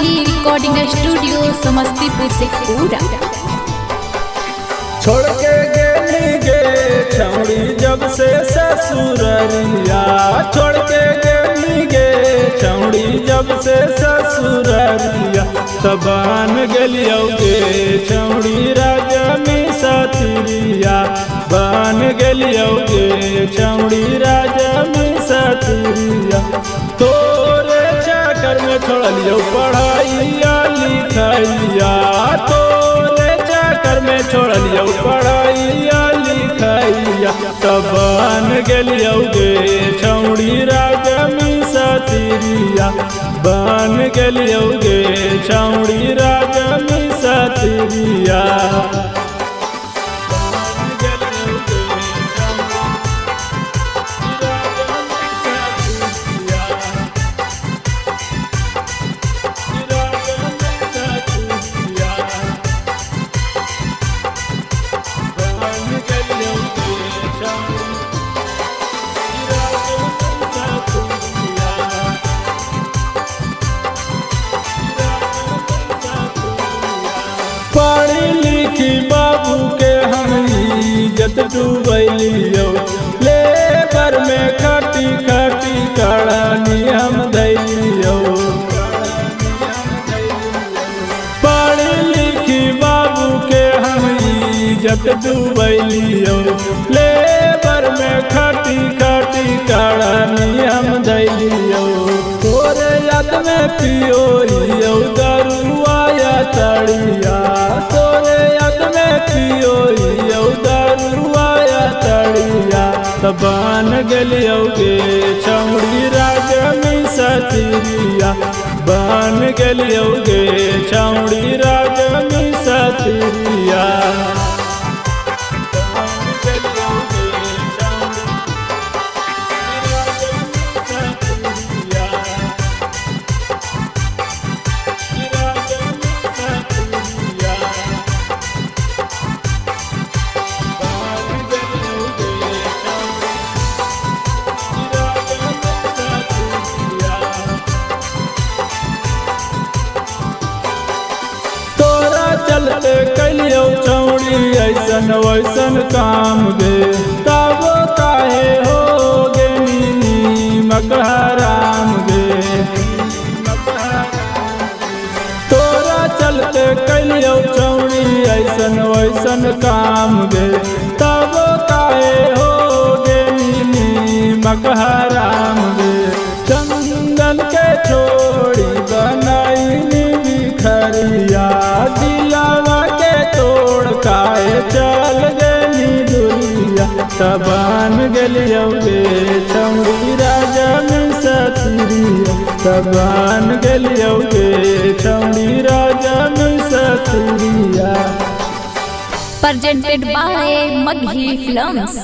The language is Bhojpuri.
मगही रिकॉर्डिंग स्टूडियो समस्तीपुर से पूरा। छोड़ के गेली गे छौड़ी जब से ससुररिया, छोड़ के गेली गे छौड़ी जब से ससुररिया, तबान गेलियो गे छौड़ी राजा में साथरिया, बान गेलियो गे छौड़ी राजा में साथरिया। तोरे चक्कर में छोड़लियो पढ़ाइया लिखाइया, तोरे चक्कर में छोड़लियो पढ़ाइया लिखाइया, तबान गेलियो गे छौड़ी राजा में साथरिया, बान गेलियो गे छौड़ी राजा में साथरिया। पढ़ी लिखी बाबू के हम इज्जत डूबलियो, लेबर में खाटी खाटी कड़ानी हम धैलियो। पढ़ी लिखी बाबू के हम इज्जत डूबलियो, लेबर में खाटी खाटी कड़ानी हम धैलियो। तोरे याद में पियो दरुआ तड़िया, तोरे याद में पियो दरुआ तड़िया, तबान गेलियो गे छौड़ी राजा में साथरिया, बान गेलियो गे छौड़ी राजा में साथरिया। चलते कलियो छौड़ी ऐसन वैसन काम गे, तब काहे हो गे नीमक हराम गे। तोरा चलते कलियो छौड़ी ऐसन वैसन काम गे, तब काहे हो गे नीमक हराम गे। चंदन के छोड़ी बनाई बिखरिया, दिलावा के तोड़ काहे चल गई दुनिया, तबान गेलियो गे छौड़ी राजा में साथरिया, तबान गेलियो गे छौड़ी राजा में साथरिया। Presented by Magahi films.